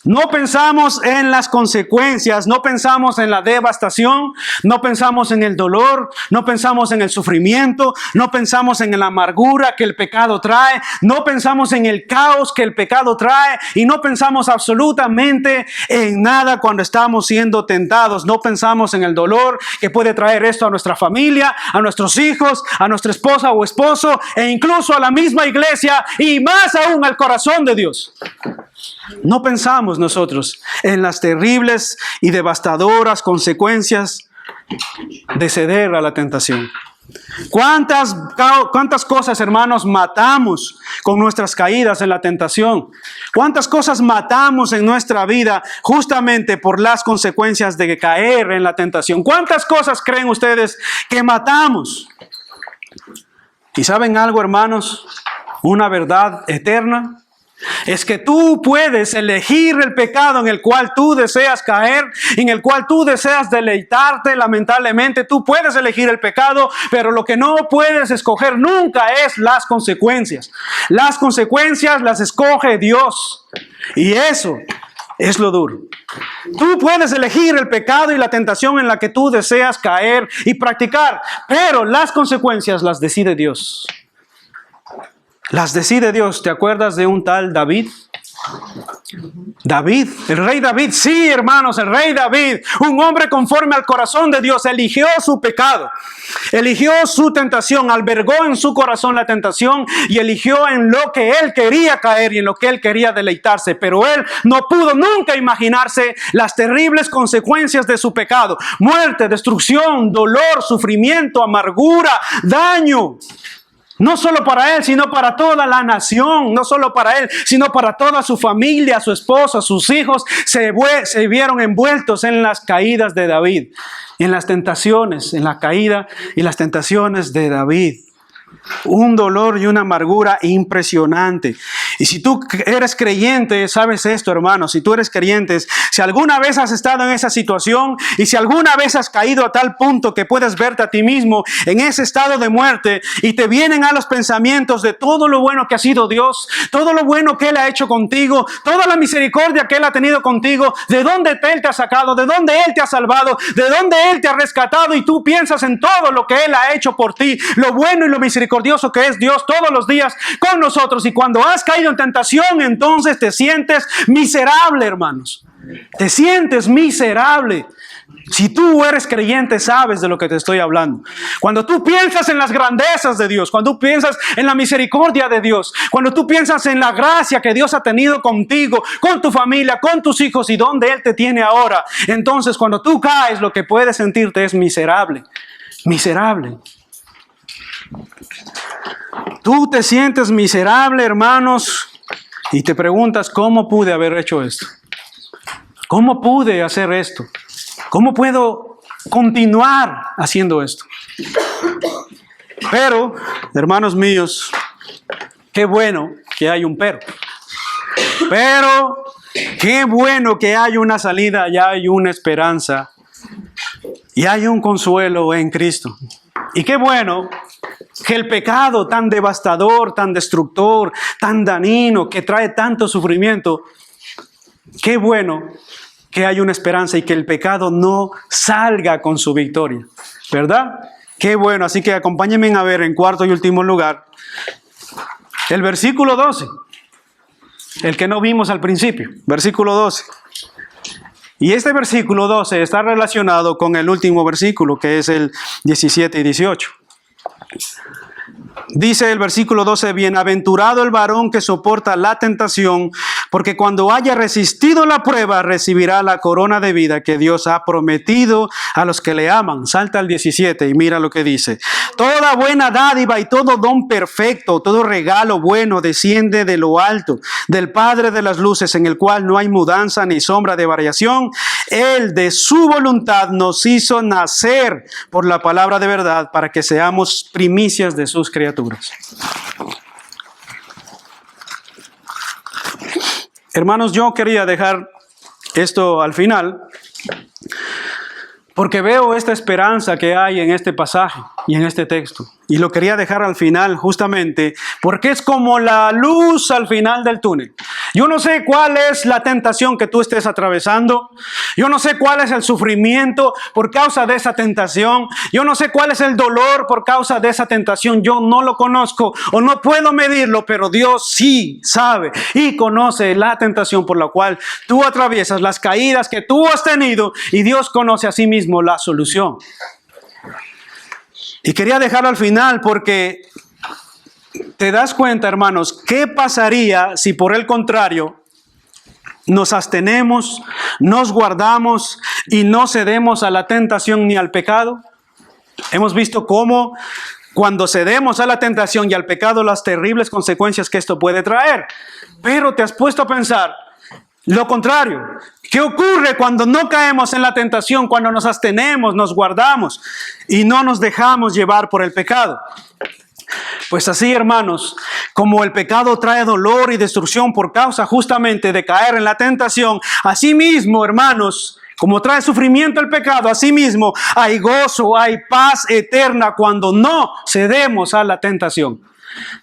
No pensamos en las consecuencias, no pensamos en la devastación, no pensamos en el dolor, no pensamos en el sufrimiento, no pensamos en la amargura que el pecado trae, no pensamos en el caos que el pecado trae y no pensamos absolutamente en nada cuando estamos siendo tentados. No pensamos en el dolor que puede traer esto a nuestra familia, a nuestros hijos, a nuestra esposa o esposo e incluso a la misma iglesia y más aún al corazón de Dios. No pensamos nosotros en las terribles y devastadoras consecuencias de ceder a la tentación. ¿Cuántas cosas, hermanos, matamos con nuestras caídas en la tentación? ¿Cuántas cosas matamos en nuestra vida justamente por las consecuencias de caer en la tentación? ¿Cuántas cosas creen ustedes que matamos? ¿Y saben algo, hermanos? Una verdad eterna es que tú puedes elegir el pecado en el cual tú deseas caer, en el cual tú deseas deleitarte. Lamentablemente tú puedes elegir el pecado, pero lo que no puedes escoger nunca es las consecuencias. Las consecuencias las escoge Dios, y eso es lo duro. Tú puedes elegir el pecado y la tentación en la que tú deseas caer y practicar, pero las consecuencias las decide Dios. Las decide Dios. ¿Te acuerdas de un tal David? David, el rey David, sí, hermanos, el rey David, un hombre conforme al corazón de Dios, eligió su pecado, eligió su tentación, albergó en su corazón la tentación y eligió en lo que él quería caer y en lo que él quería deleitarse, pero él no pudo nunca imaginarse las terribles consecuencias de su pecado: muerte, destrucción, dolor, sufrimiento, amargura, daño. No solo para él, sino para toda la nación. No solo para él, sino para toda su familia, su esposa, sus hijos. Se vieron envueltos en las caídas de David. En las tentaciones, en la caída y las tentaciones de David. Un dolor y una amargura impresionante. Y si tú eres creyente, sabes esto, hermano. Si tú eres creyente, si alguna vez has estado en esa situación y si alguna vez has caído a tal punto que puedes verte a ti mismo en ese estado de muerte y te vienen a los pensamientos de todo lo bueno que ha sido Dios, todo lo bueno que Él ha hecho contigo, toda la misericordia que Él ha tenido contigo, de dónde Él te ha sacado, de dónde Él te ha salvado, de dónde Él te ha rescatado, y tú piensas en todo lo que Él ha hecho por ti, lo bueno y lo misericordioso que es Dios todos los días con nosotros. Y cuando has caído en tentación, entonces te sientes miserable, hermanos. Te sientes miserable. Si tú eres creyente, sabes de lo que te estoy hablando. Cuando tú piensas en las grandezas de Dios, cuando tú piensas en la misericordia de Dios, cuando tú piensas en la gracia que Dios ha tenido contigo, con tu familia, con tus hijos y donde Él te tiene ahora, entonces cuando tú caes, lo que puedes sentirte es miserable. Miserable. Tú te sientes miserable, hermanos, y te preguntas, ¿cómo pude haber hecho esto? ¿Cómo pude hacer esto? ¿Cómo puedo continuar haciendo esto? Pero, hermanos míos, qué bueno que hay un pero. Pero, qué bueno que hay una salida, ya hay una esperanza y hay un consuelo en Cristo. Y qué bueno que el pecado tan devastador, tan destructor, tan dañino, que trae tanto sufrimiento, qué bueno que hay una esperanza y que el pecado no salga con su victoria, ¿verdad? Qué bueno, así que acompáñenme a ver en cuarto y último lugar el versículo 12, el que no vimos al principio, versículo 12. Y este versículo 12 está relacionado con el último versículo, que es el 17 y 18. Dice el versículo 12, bienaventurado el varón que soporta la tentación, porque cuando haya resistido la prueba, recibirá la corona de vida que Dios ha prometido a los que le aman. Salta al 17 y mira lo que dice. Toda buena dádiva y todo don perfecto, todo regalo bueno desciende de lo alto, del Padre de las luces, en el cual no hay mudanza ni sombra de variación. Él de su voluntad nos hizo nacer por la palabra de verdad, para que seamos primicias de sus criaturas. Hermanos, yo quería dejar esto al final porque veo esta esperanza que hay en este pasaje y en este texto. Y lo quería dejar al final justamente porque es como la luz al final del túnel. Yo no sé cuál es la tentación que tú estés atravesando. Yo no sé cuál es el sufrimiento por causa de esa tentación. Yo no sé cuál es el dolor por causa de esa tentación. Yo no lo conozco o no puedo medirlo, pero Dios sí sabe y conoce la tentación por la cual tú atraviesas, las caídas que tú has tenido, y Dios conoce a sí mismo la solución. Y quería dejarlo al final porque te das cuenta, hermanos, ¿qué pasaría si por el contrario nos abstenemos, nos guardamos y no cedemos a la tentación ni al pecado? Hemos visto cómo cuando cedemos a la tentación y al pecado, las terribles consecuencias que esto puede traer. Pero te has puesto a pensar lo contrario. ¿Qué ocurre cuando no caemos en la tentación, cuando nos abstenemos, nos guardamos y no nos dejamos llevar por el pecado? Pues así, hermanos, como el pecado trae dolor y destrucción por causa justamente de caer en la tentación, así mismo, hermanos, como trae sufrimiento el pecado, así mismo hay gozo, hay paz eterna cuando no cedemos a la tentación.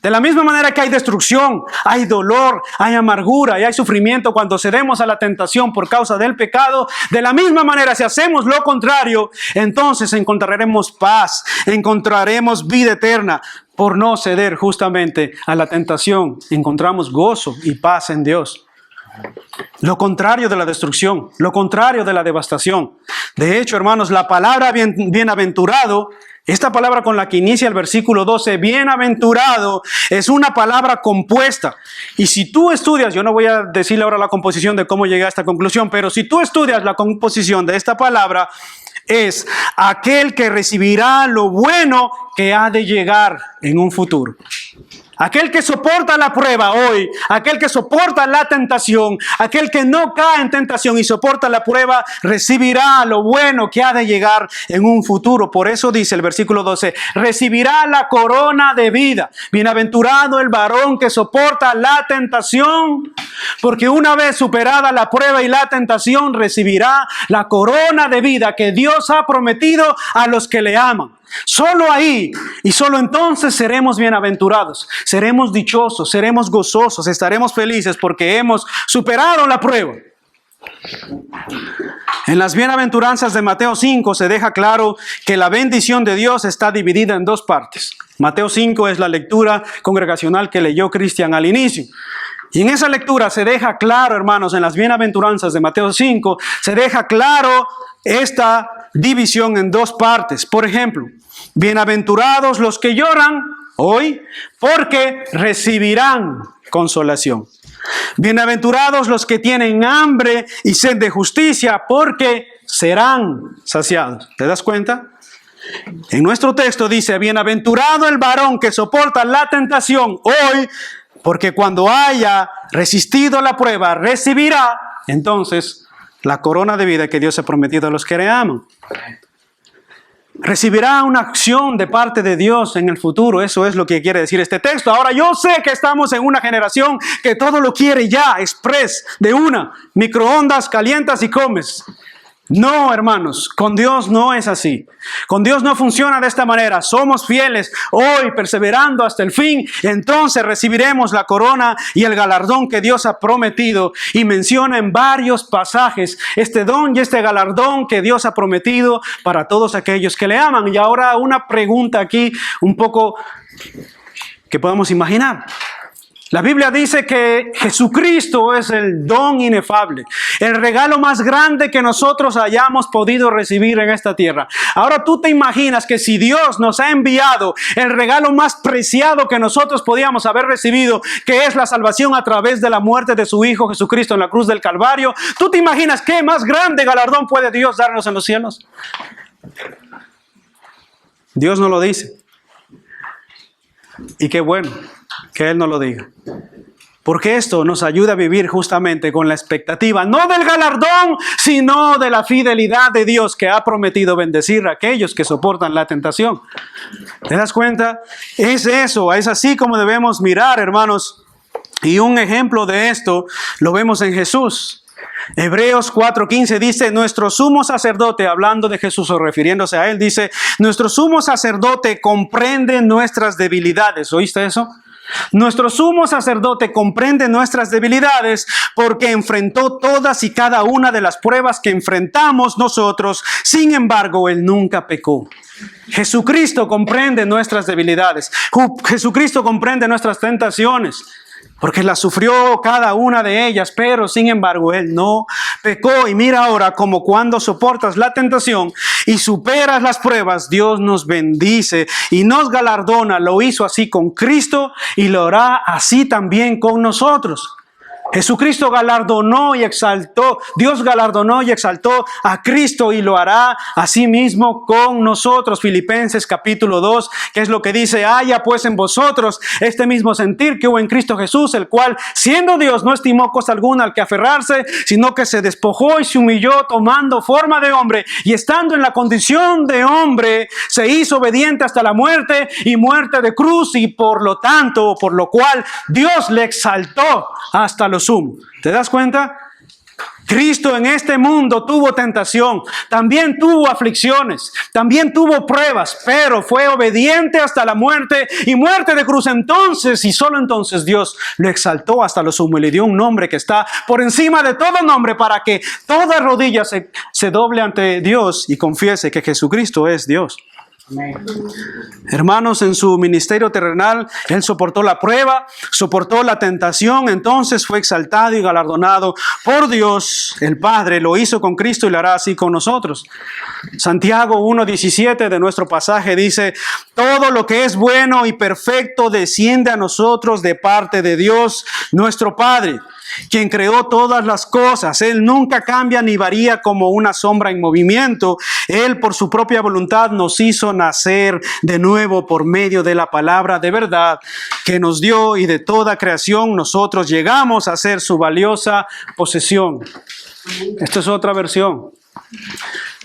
De la misma manera que hay destrucción, hay dolor, hay amargura y hay sufrimiento cuando cedemos a la tentación por causa del pecado, de la misma manera, si hacemos lo contrario, entonces encontraremos paz, encontraremos vida eterna. Por no ceder justamente a la tentación, encontramos gozo y paz en Dios. Lo contrario de la destrucción, lo contrario de la devastación. De hecho, hermanos, la palabra bienaventurado, esta palabra con la que inicia el versículo 12, bienaventurado, es una palabra compuesta. Y si tú estudias, yo no voy a decirle ahora la composición de cómo llegué a esta conclusión, pero si tú estudias la composición de esta palabra, es aquel que recibirá lo bueno que ha de llegar en un futuro. Aquel que soporta la prueba hoy, aquel que soporta la tentación, aquel que no cae en tentación y soporta la prueba, recibirá lo bueno que ha de llegar en un futuro. Por eso dice el versículo 12, recibirá la corona de vida. Bienaventurado el varón que soporta la tentación, porque una vez superada la prueba y la tentación, recibirá la corona de vida que Dios ha prometido a los que le aman. Solo ahí y solo entonces seremos bienaventurados, seremos dichosos, seremos gozosos, estaremos felices porque hemos superado la prueba. En las bienaventuranzas de Mateo 5 se deja claro que la bendición de Dios está dividida en dos partes. Mateo 5 es la lectura congregacional que leyó Cristian al inicio. Y en esa lectura se deja claro, hermanos, en las bienaventuranzas de Mateo 5, se deja claro esta división en dos partes. Por ejemplo, bienaventurados los que lloran hoy, porque recibirán consolación. Bienaventurados los que tienen hambre y sed de justicia, porque serán saciados. ¿Te das cuenta? En nuestro texto dice, bienaventurado el varón que soporta la tentación hoy, porque cuando haya resistido la prueba, recibirá entonces la corona de vida que Dios ha prometido a los que le aman. Recibirá una acción de parte de Dios en el futuro. Eso es lo que quiere decir este texto. Ahora, yo sé que estamos en una generación que todo lo quiere ya, express, de una. Microondas, calientas y comes. No, hermanos, con Dios no es así. Con Dios no funciona de esta manera. Somos fieles hoy, perseverando hasta el fin. Entonces recibiremos la corona y el galardón que Dios ha prometido. Y menciona en varios pasajes este don y este galardón que Dios ha prometido para todos aquellos que le aman. Y ahora una pregunta aquí un poco que podemos imaginar. La Biblia dice que Jesucristo es el don inefable, el regalo más grande que nosotros hayamos podido recibir en esta tierra. Ahora tú te imaginas que si Dios nos ha enviado el regalo más preciado que nosotros podíamos haber recibido, que es la salvación a través de la muerte de su Hijo Jesucristo en la cruz del Calvario, ¿tú te imaginas qué más grande galardón puede Dios darnos en los cielos? Dios no lo dice. Y qué bueno que Él no lo diga. Porque esto nos ayuda a vivir justamente con la expectativa, no del galardón, sino de la fidelidad de Dios que ha prometido bendecir a aquellos que soportan la tentación. ¿Te das cuenta? Es eso, es así como debemos mirar, hermanos. Y un ejemplo de esto lo vemos en Jesús. Hebreos 4:15 dice, nuestro sumo sacerdote, hablando de Jesús o refiriéndose a Él, dice, nuestro sumo sacerdote comprende nuestras debilidades. ¿Oíste eso? Nuestro sumo sacerdote comprende nuestras debilidades porque enfrentó todas y cada una de las pruebas que enfrentamos nosotros. Sin embargo, Él nunca pecó. Jesucristo comprende nuestras debilidades. Jesucristo comprende nuestras tentaciones, porque las sufrió cada una de ellas, pero sin embargo Él no pecó. Y mira ahora como cuando soportas la tentación y superas las pruebas, Dios nos bendice y nos galardona. Lo hizo así con Cristo y lo hará así también con nosotros. Jesucristo galardonó y exaltó, Dios galardonó y exaltó a Cristo y lo hará así mismo con nosotros. Filipenses capítulo 2, que es lo que dice, haya pues en vosotros este mismo sentir que hubo en Cristo Jesús, el cual siendo Dios no estimó cosa alguna al que aferrarse, sino que se despojó y se humilló tomando forma de hombre y estando en la condición de hombre, se hizo obediente hasta la muerte y muerte de cruz y por lo tanto, por lo cual Dios le exaltó hasta lo sumo. ¿Te das cuenta? Cristo en este mundo tuvo tentación, también tuvo aflicciones, también tuvo pruebas, pero fue obediente hasta la muerte y muerte de cruz. Entonces, y solo entonces, Dios lo exaltó hasta lo sumo y le dio un nombre que está por encima de todo nombre, para que toda rodilla se doble ante Dios y confiese que Jesucristo es Dios. Amén. Hermanos, en su ministerio terrenal, Él soportó la prueba, soportó la tentación, entonces fue exaltado y galardonado por Dios el Padre. Lo hizo con Cristo y lo hará así con nosotros. Santiago 1:17 de nuestro pasaje dice, todo lo que es bueno y perfecto desciende a nosotros de parte de Dios, nuestro Padre, quien creó todas las cosas. Él nunca cambia ni varía como una sombra en movimiento. Él por su propia voluntad nos hizo nacer de nuevo por medio de la palabra de verdad que nos dio, y de toda creación nosotros llegamos a ser su valiosa posesión. Esta es otra versión.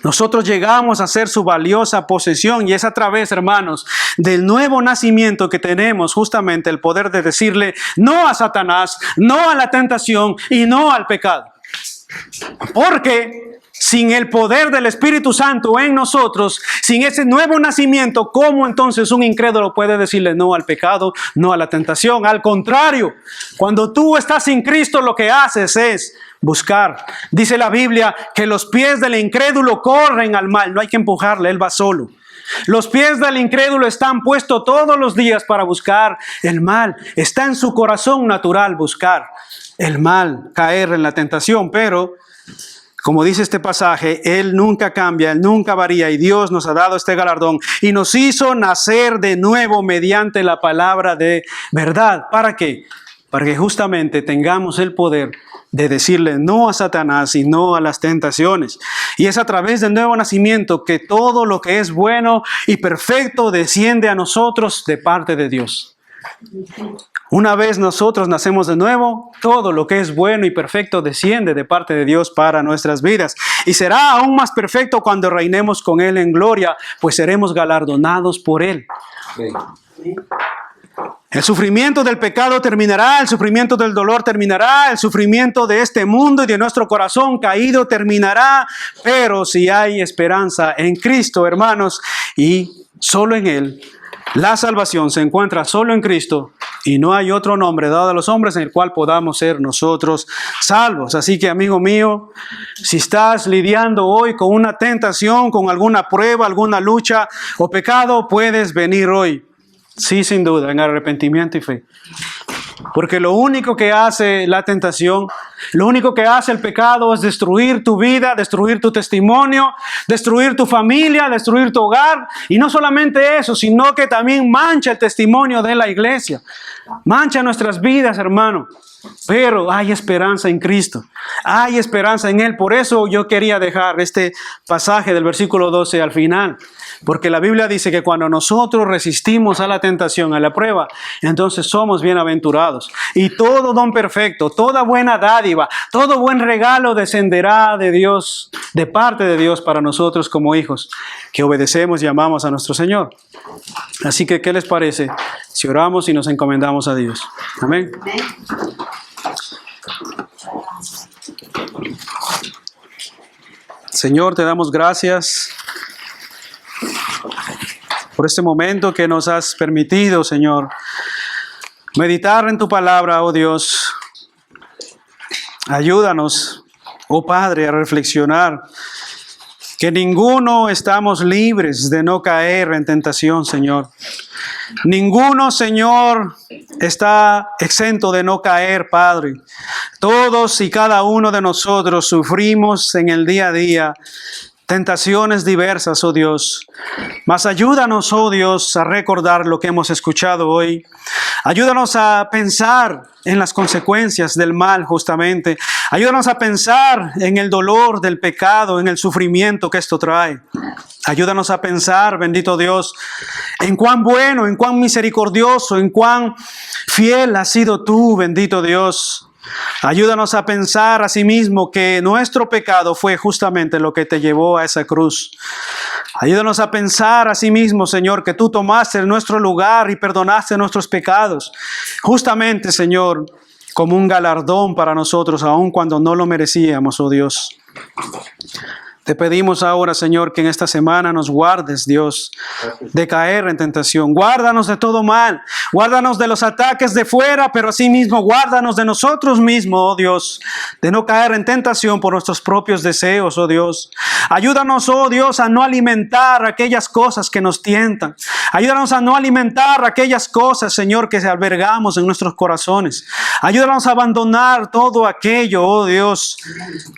Nosotros llegamos a ser su valiosa posesión, y es a través, hermanos, del nuevo nacimiento que tenemos justamente el poder de decirle no a Satanás, no a la tentación y no al pecado. Porque sin el poder del Espíritu Santo en nosotros, sin ese nuevo nacimiento, ¿cómo entonces un incrédulo puede decirle no al pecado, no a la tentación? Al contrario, cuando tú estás en Cristo, lo que haces es buscar. Dice la Biblia que los pies del incrédulo corren al mal. No hay que empujarle, él va solo. Los pies del incrédulo están puestos todos los días para buscar el mal. Está en su corazón natural buscar el mal, caer en la tentación. Pero, como dice este pasaje, Él nunca cambia, Él nunca varía, y Dios nos ha dado este galardón y nos hizo nacer de nuevo mediante la palabra de verdad. ¿Para qué? Para que justamente tengamos el poder de decirle no a Satanás y no a las tentaciones. Y es a través del nuevo nacimiento que todo lo que es bueno y perfecto desciende a nosotros de parte de Dios. Una vez nosotros nacemos de nuevo, todo lo que es bueno y perfecto desciende de parte de Dios para nuestras vidas. Y será aún más perfecto cuando reinemos con Él en gloria, pues seremos galardonados por Él. Sí. El sufrimiento del pecado terminará, el sufrimiento del dolor terminará, el sufrimiento de este mundo y de nuestro corazón caído terminará, pero si hay esperanza en Cristo, hermanos, y solo en Él, la salvación se encuentra solo en Cristo, y no hay otro nombre dado a los hombres en el cual podamos ser nosotros salvos. Así que, amigo mío, si estás lidiando hoy con una tentación, con alguna prueba, alguna lucha o pecado, puedes venir hoy. Sí, sin duda, en arrepentimiento y fe. Porque lo único que hace la tentación, lo único que hace el pecado es destruir tu vida, destruir tu testimonio, destruir tu familia, destruir tu hogar. Y no solamente eso, sino que también mancha el testimonio de la iglesia. Mancha nuestras vidas, hermano. Pero hay esperanza en Cristo. Hay esperanza en Él. Por eso yo quería dejar este pasaje del versículo 12 al final. Porque la Biblia dice que cuando nosotros resistimos a la tentación, a la prueba, entonces somos bienaventurados. Y todo don perfecto, toda buena dádiva, todo buen regalo descenderá de Dios, de parte de Dios para nosotros como hijos, que obedecemos y amamos a nuestro Señor. Así que, ¿qué les parece si oramos y nos encomendamos a Dios? Amén. Señor, te damos gracias por este momento que nos has permitido, Señor, meditar en tu palabra, oh Dios. Ayúdanos, oh Padre, a reflexionar que ninguno estamos libres de no caer en tentación, Señor. Ninguno, Señor, está exento de no caer, Padre. Todos y cada uno de nosotros sufrimos en el día a día tentaciones diversas, oh Dios. Mas ayúdanos, oh Dios, a recordar lo que hemos escuchado hoy. Ayúdanos a pensar en las consecuencias del mal, justamente. Ayúdanos a pensar en el dolor del pecado, en el sufrimiento que esto trae. Ayúdanos a pensar, bendito Dios, en cuán bueno, en cuán misericordioso, en cuán fiel has sido tú, bendito Dios. Ayúdanos a pensar asimismo que nuestro pecado fue justamente lo que te llevó a esa cruz. Ayúdanos a pensar asimismo, Señor, que tú tomaste nuestro lugar y perdonaste nuestros pecados. Justamente, Señor, como un galardón para nosotros, aun cuando no lo merecíamos, oh Dios. Te pedimos ahora, Señor, que en esta semana nos guardes, Dios, de caer en tentación. Guárdanos de todo mal. Guárdanos de los ataques de fuera, pero asimismo guárdanos de nosotros mismos, oh Dios, de no caer en tentación por nuestros propios deseos, oh Dios. Ayúdanos, oh Dios, a no alimentar aquellas cosas que nos tientan. Ayúdanos a no alimentar aquellas cosas, Señor, que albergamos en nuestros corazones. Ayúdanos a abandonar todo aquello, oh Dios,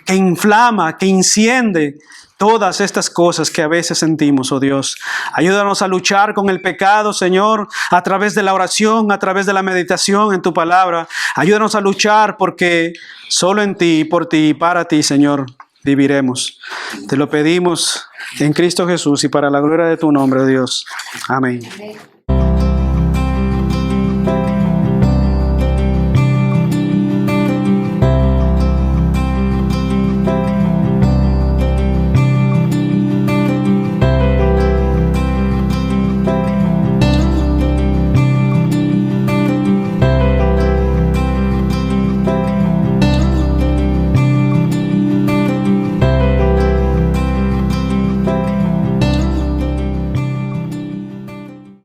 que inflama, que enciende todas estas cosas que a veces sentimos, oh Dios. Ayúdanos a luchar con el pecado, Señor, a través de la oración, a través de la meditación en tu palabra. Ayúdanos a luchar porque solo en ti, por ti y para ti, Señor, viviremos. Te lo pedimos en Cristo Jesús y para la gloria de tu nombre, oh Dios. Amén.